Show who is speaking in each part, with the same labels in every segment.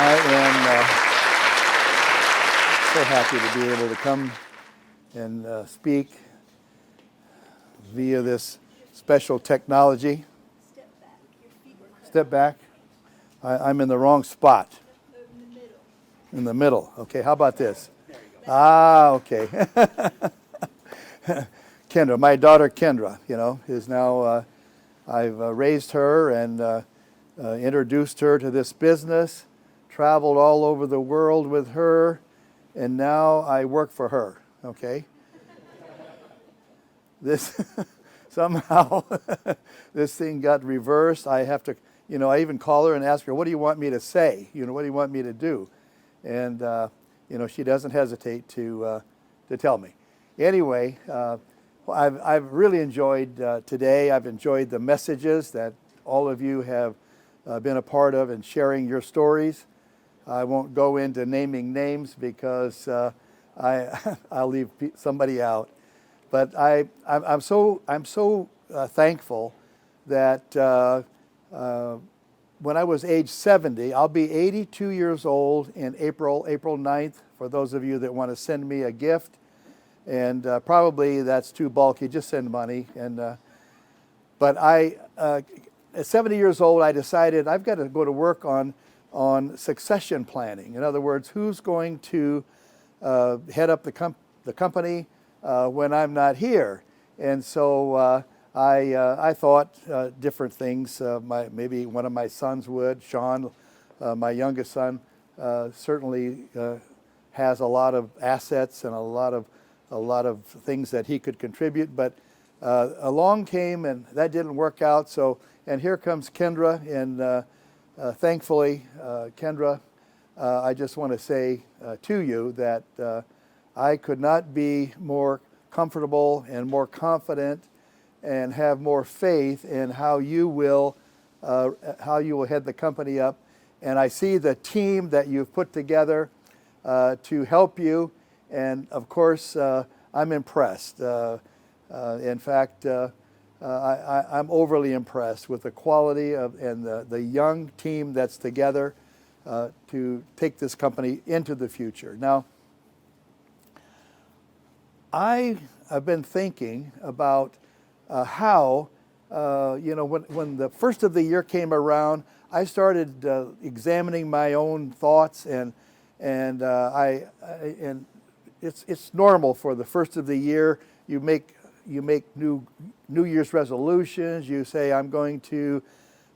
Speaker 1: I am so happy to be able to come and speak via this special technology. Step back. I'm in the wrong spot. In the middle. Okay, how about this? Ah, okay. Kendra, my daughter Kendra, is now, I've raised her and introduced her to this business, traveled all over the world with her, and now I work for her, okay? This, somehow, this thing got reversed. I have to, I even call her and ask her, what do you want me to say? What do you want me to do? And, she doesn't hesitate to tell me. Anyway, I've really enjoyed today. I've enjoyed the messages that all of you have been a part of and sharing your stories. I won't go into naming names because I'll leave somebody out. But I'm so thankful that when I was age 70, I'll be 82 years old in April 9th, for those of you that want to send me a gift. And probably that's too bulky, just send money. But at 70 years old, I decided I've got to go to work on succession planning. In other words, who's going to head up the company when I'm not here? And so I thought different things. Maybe one of my sons would. Sean, my youngest son, certainly has a lot of assets and a lot of things that he could contribute. But along came, and that didn't work out. And here comes Kendra, and thankfully, Kendra, I just want to say to you that I could not be more comfortable and more confident and have more faith in how you will head the company up. And I see the team that you've put together to help you, and of course, I'm impressed. In fact, I'm overly impressed with the quality and the young team that's together to take this company into the future. Now, I have been thinking about how, when the first of the year came around, I started examining my own thoughts, and it's normal for the first of the year. You make New Year's resolutions. You say, I'm going to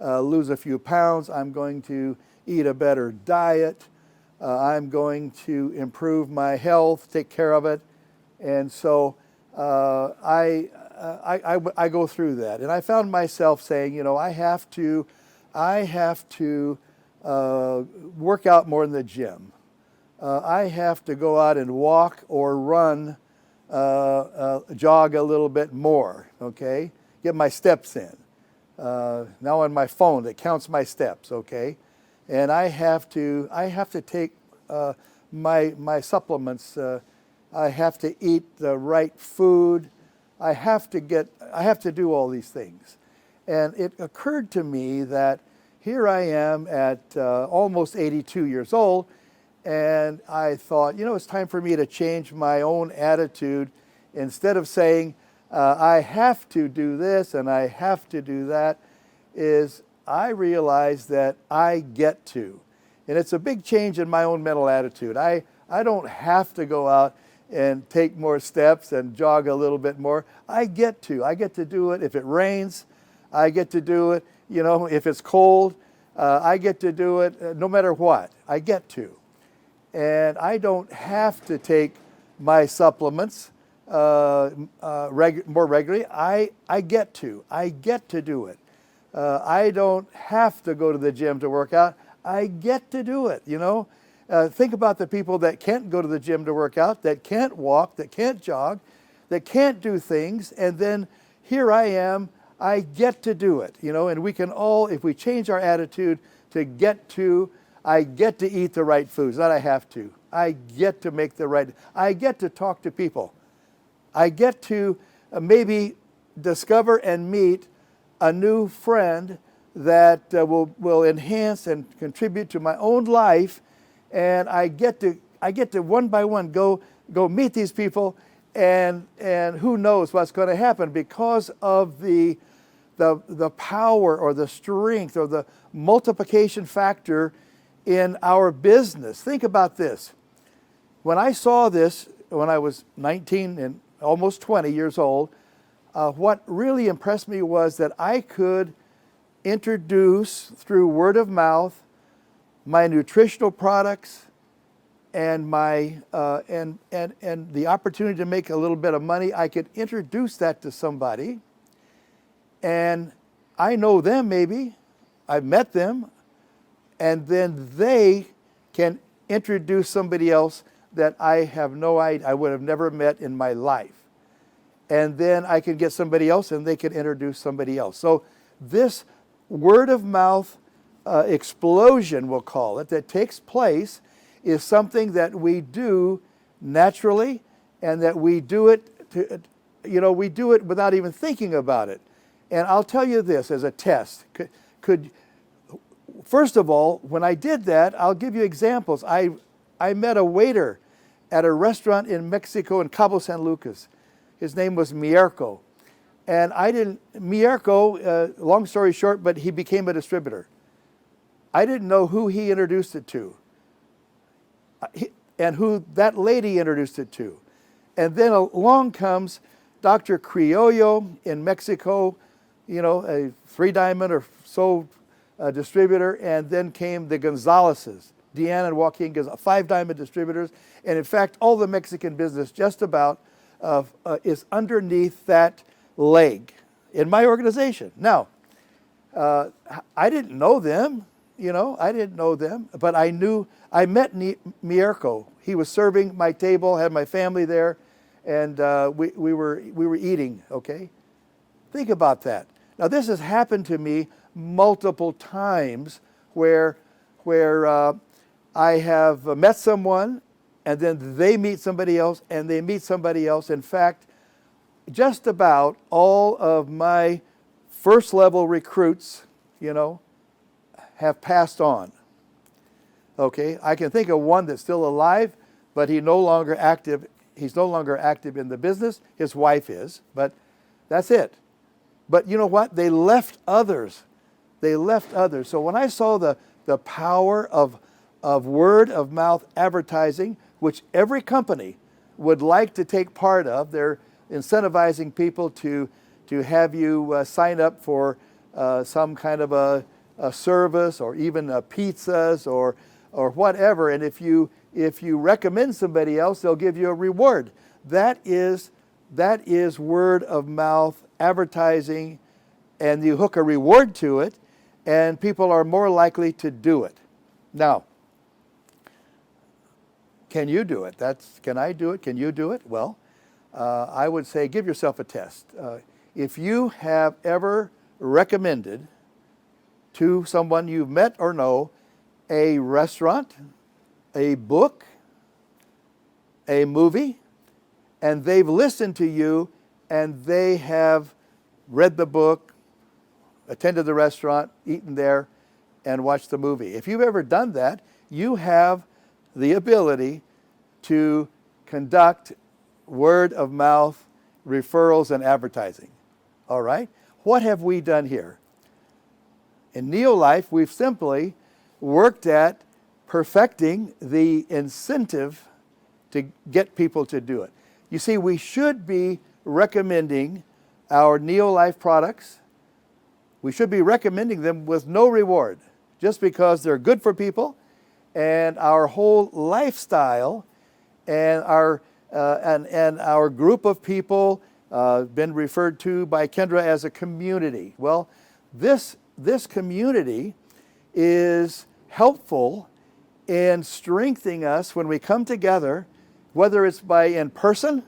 Speaker 1: lose a few pounds. I'm going to eat a better diet. I'm going to improve my health, take care of it. And so I go through that. And I found myself saying, I have to work out more in the gym. I have to go out and walk or run, jog a little bit more, okay? Get my steps in. Now on my phone, it counts my steps, okay? And I have to take my supplements. I have to eat the right food. I have to do all these things. And it occurred to me that here I am at almost 82 years old, and I thought, it's time for me to change my own attitude. Instead of saying, I have to do this and I have to do that, I realized that I get to. And it's a big change in my own mental attitude. I don't have to go out and take more steps and jog a little bit more. I get to do it. If it rains, I get to do it. If it's cold, I get to do it. No matter what, I get to. And I don't have to take my supplements more regularly. I get to do it. I don't have to go to the gym to work out. I get to do it, Think about the people that can't go to the gym to work out, that can't walk, that can't jog, that can't do things, and then here I am, I get to do it, and we can all, if we change our attitude to get to, I get to eat the right foods, not I have to. I get to make the right, I get to talk to people. I get to maybe discover and meet a new friend that will enhance and contribute to my own life, and I get to one by one go meet these people, and who knows what's going to happen because of the power or the strength or the multiplication factor in our business. Think about this. When I saw this when I was 19 and almost 20 years old, what really impressed me was that I could introduce through word of mouth my nutritional products and my and the opportunity to make a little bit of money. I could introduce that to somebody, and I know them, maybe I've met them, and then they can introduce somebody else that I have no idea, I would have never met in my life. And then I can get somebody else and they can introduce somebody else. So this word of mouth explosion, we'll call it, that takes place is something that we do naturally, and that we do it we do it without even thinking about it. And I'll tell you this as a test. First of all, when I did that, I'll give you examples. I met a waiter at a restaurant in Mexico in Cabo San Lucas. His name was Mierco. And Mierco, long story short, but he became a distributor. I didn't know who he introduced it to and who that lady introduced it to. And then along comes Dr. Criollo in Mexico, a 3-diamond or so distributor, and then came the Gonzaleses, Deanna and Joaquin, 5-diamond distributors. And in fact, all the Mexican business just about is underneath that leg in my organization. Now, I didn't know them, I didn't know them, but I met Mierco. He was serving my table, had my family there, and we were eating, okay? Think about that. Now, this has happened to me multiple times where I have met someone, and then they meet somebody else, and they meet somebody else. In fact, just about all of my first-level recruits, have passed on. Okay, I can think of one that's still alive, but he's no longer active in the business. His wife is, but that's it. But you know what? They left others. So when I saw the power of word of mouth advertising, which every company would like to take part of, they're incentivizing people to have you sign up for some kind of a service, or even pizzas or whatever. And if you recommend somebody else, they'll give you a reward. That is word of mouth advertising, and you hook a reward to it, and people are more likely to do it. Now, can you do it? Can I do it? Can you do it? Well, I would say give yourself a test. If you have ever recommended to someone you've met or know a restaurant, a book, a movie, and they've listened to you, and they have read the book, attended the restaurant, eaten there, and watched the movie. If you've ever done that, you have the ability to conduct word of mouth referrals and advertising. All right? What have we done here? In NeoLife, we've simply worked at perfecting the incentive to get people to do it. You see, we should be recommending our NeoLife products. We should be recommending them with no reward, just because they're good for people, and our whole lifestyle and our group of people been referred to by Kendra as a community. Well, this community is helpful in strengthening us when we come together, whether it's in person,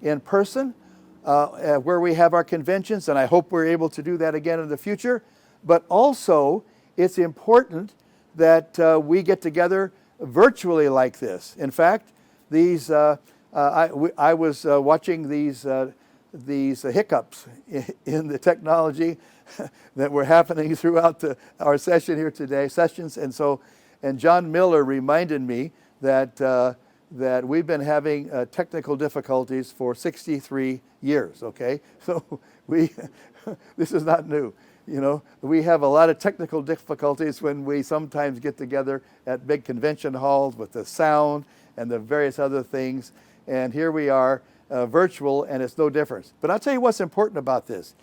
Speaker 1: where we have our conventions, and I hope we're able to do that again in the future, but also it's important that we get together virtually like this. In fact, I was watching these these hiccups in the technology that were happening throughout our session here today, sessions. And John Miller reminded me that we've been having technical difficulties for 63 years, okay? So this is not new. You know, we have a lot of technical difficulties when we sometimes get together at big convention halls with the sound and the various other things. And here we are, virtual, and it's no difference. But I'll tell you what's important about this,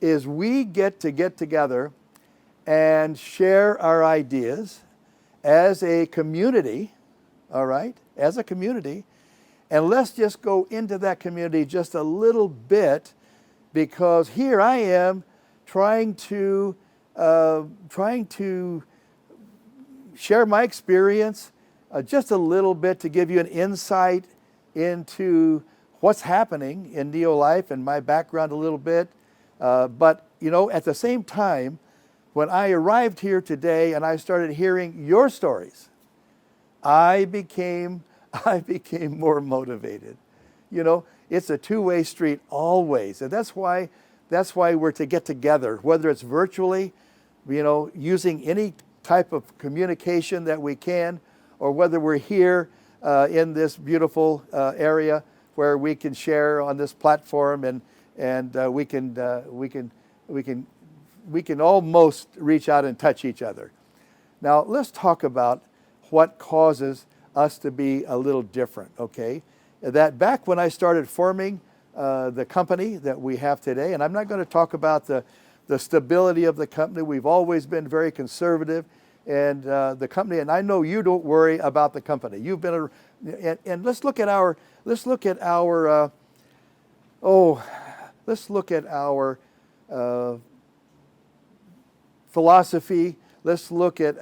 Speaker 1: is we get together and share our ideas as a community, all right, as a community. And let's just go into that community just a little bit, because here I am trying to share my experience just a little bit to give you an insight into what's happening in NeoLife and my background a little bit. But, you know, at the same time, when I arrived here today and I started hearing your stories, I became more motivated. You know, it's a two-way street always. And that's why we're to get together, whether it's virtually, you know, using any type of communication that we can, or whether we're here in this beautiful area where we can share on this platform, and we can almost reach out and touch each other. Now let's talk about what causes us to be a little different, okay? That back when I started forming the company that we have today, and I'm not going to talk about the stability of the company. We've always been very conservative, and the company. And I know you don't worry about the company. You've been, and let's look at our philosophy. Let's look at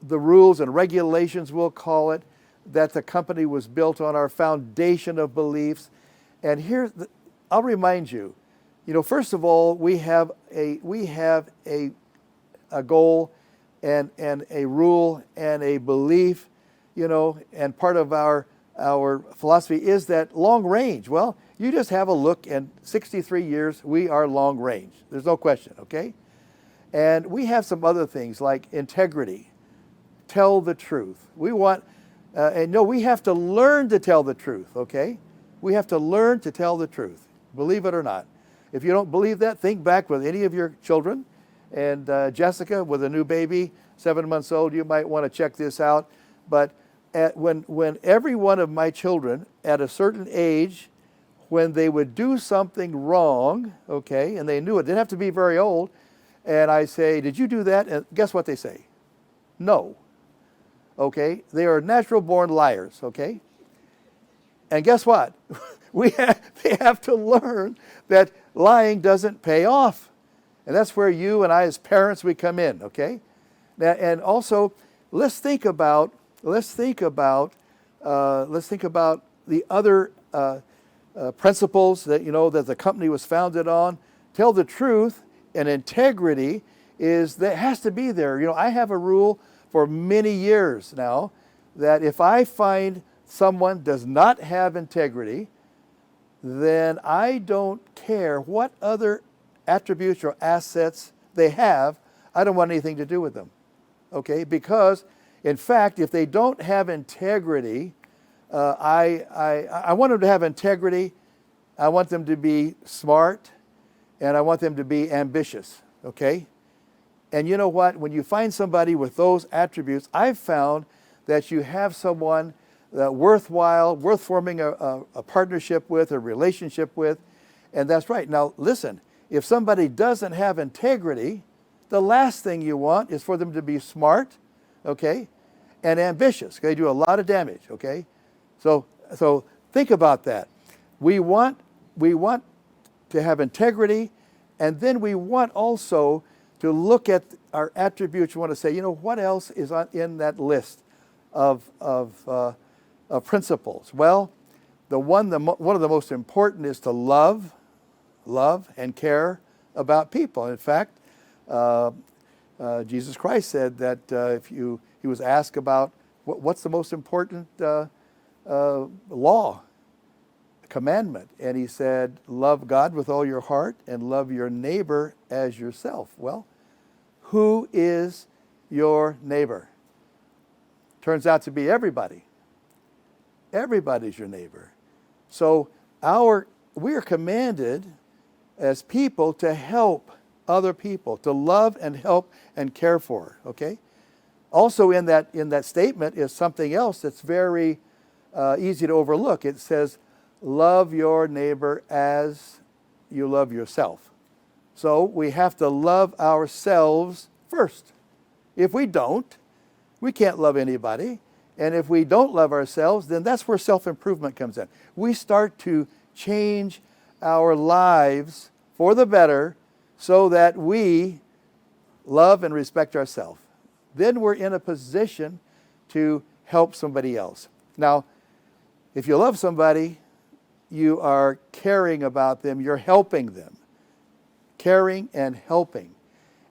Speaker 1: the rules and regulations, we'll call it, that the company was built on, our foundation of beliefs. And here, I'll remind you, you know, first of all, we have a goal and a rule and a belief, you know, and part of our philosophy is that long range. Well, you just have a look, and 63 years, we are long range. There's no question, okay? And we have some other things like integrity, tell the truth. We want, and no, we have to learn to tell the truth, okay? We have to learn to tell the truth, believe it or not. If you don't believe that, think back with any of your children. And Jessica, with a new baby, 7 months old, you might want to check this out. But when every one of my children at a certain age, when they would do something wrong, okay, and they knew it, didn't have to be very old, and I say, did you do that? And guess what they say? No. Okay? They are natural born liars, okay? And guess what? They have to learn that lying doesn't pay off. And that's where you and I as parents, we come in, okay? Now, and also, let's think about the other principles that, you know, that the company was founded on. Tell the truth and integrity that has to be there. You know, I have a rule for many years now that if I find someone does not have integrity, then I don't care what other attributes or assets they have. I don't want anything to do with them, okay? Because, in fact, if they don't have integrity, I want them to have integrity. I want them to be smart, and I want them to be ambitious, okay? And you know what? When you find somebody with those attributes, I've found that you have someone worthwhile, worth forming a partnership with, a relationship with, and that's right. Now, listen, if somebody doesn't have integrity, the last thing you want is for them to be smart, okay, and ambitious. They do a lot of damage, okay? So think about that. We want to have integrity, and then we want also to look at our attributes. You want to say, you know, what else is in that list of principles? Well, one of the most important is to love and care about people. In fact, Jesus Christ said that he was asked about what's the most important law, commandment. And he said, love God with all your heart and love your neighbor as yourself. Well, who is your neighbor? Turns out to be everybody. Everybody's your neighbor. So we are commanded as people to help other people, to love and help and care for, okay? Also in that statement is something else that's very easy to overlook. It says, love your neighbor as you love yourself. So we have to love ourselves first. If we don't, we can't love anybody. And if we don't love ourselves, then that's where self-improvement comes in. We start to change our lives for the better so that we love and respect ourselves. Then we're in a position to help somebody else. Now, if you love somebody, you are caring about them, you're helping them. Caring and helping.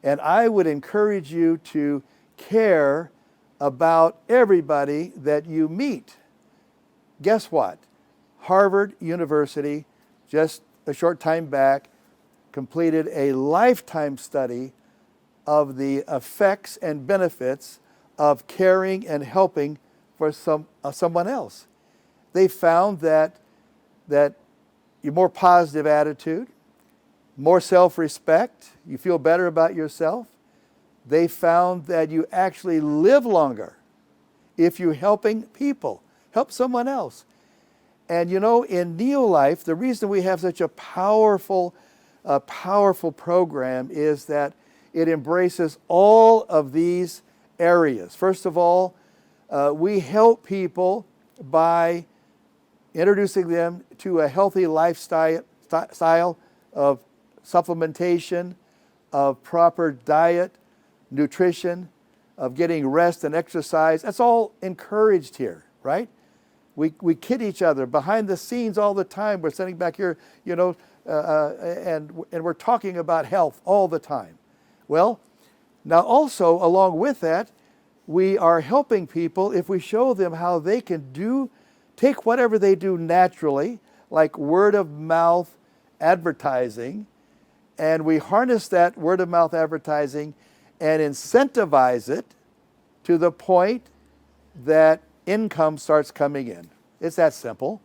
Speaker 1: And I would encourage you to care about everybody that you meet. Guess what? Harvard University, just a short time back, completed a lifetime study of the effects and benefits of caring and helping for someone else. They found that your more positive attitude, more self-respect, you feel better about yourself. They found that you actually live longer if you're helping people, help someone else. And you know, in NeoLife, the reason we have such a powerful program is that it embraces all of these areas. First of all, we help people by introducing them to a healthy lifestyle of supplementation, of proper diet, nutrition, of getting rest and exercise. That's all encouraged here, right? We kid each other behind the scenes all the time. We're sitting back here, you know, and we're talking about health all the time. Well, now also along with that, we are helping people if we show them how they can take whatever they do naturally, like word of mouth advertising, and we harness that word of mouth advertising and incentivize it to the point that income starts coming in. It's that simple.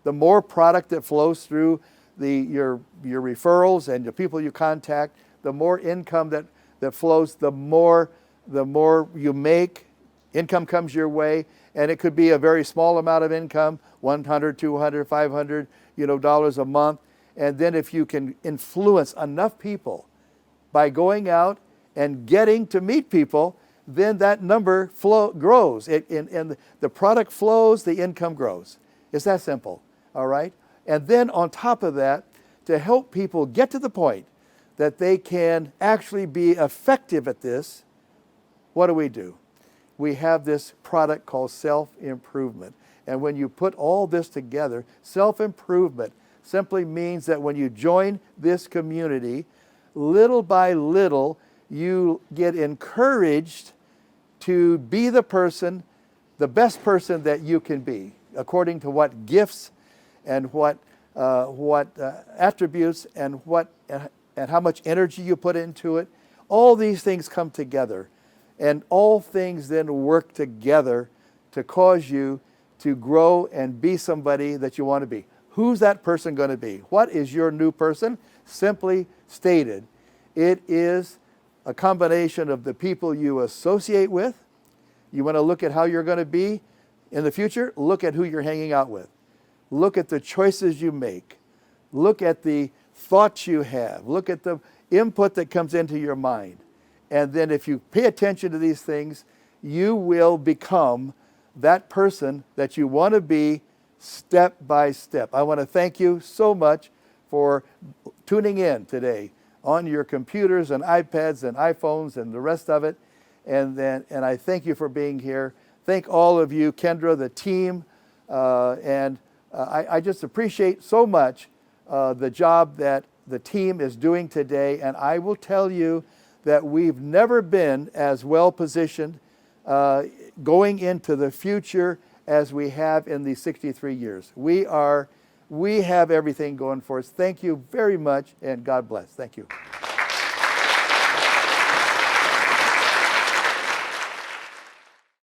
Speaker 1: The more product that flows through your referrals and the people you contact, the more income that flows, the more you make, income comes your way, and it could be a very small amount of income, $100, $200, $500, dollars a month. And then if you can influence enough people by going out and getting to meet people, then that number grows. And the product flows, the income grows. It's that simple, all right? And then on top of that, to help people get to the point that they can actually be effective at this, what do? We have this product called self-improvement. And when you put all this together, self-improvement simply means that when you join this community, little by little, you get encouraged to be the best person that you can be, according to what gifts and what attributes and how much energy you put into it. All these things come together, and all things then work together to cause you to grow and be somebody that you want to be. Who's that person going to be? What is your new person? Simply stated, it is a combination of the people you associate with. You want to look at how you're going to be in the future? Look at who you're hanging out with. Look at the choices you make. Look at the thoughts you have. Look at the input that comes into your mind. And then if you pay attention to these things, you will become that person that you want to be step by step. I want to thank you so much for tuning in today on your computers and iPads and iPhones and the rest of it. And I thank you for being here. Thank all of you, Kendra, the team, and I just appreciate so much the job that the team is doing today. And I will tell you that we've never been as well positioned going into the future as we have in these 63 years. We are We have everything going for us. Thank you very much, and God bless. Thank you.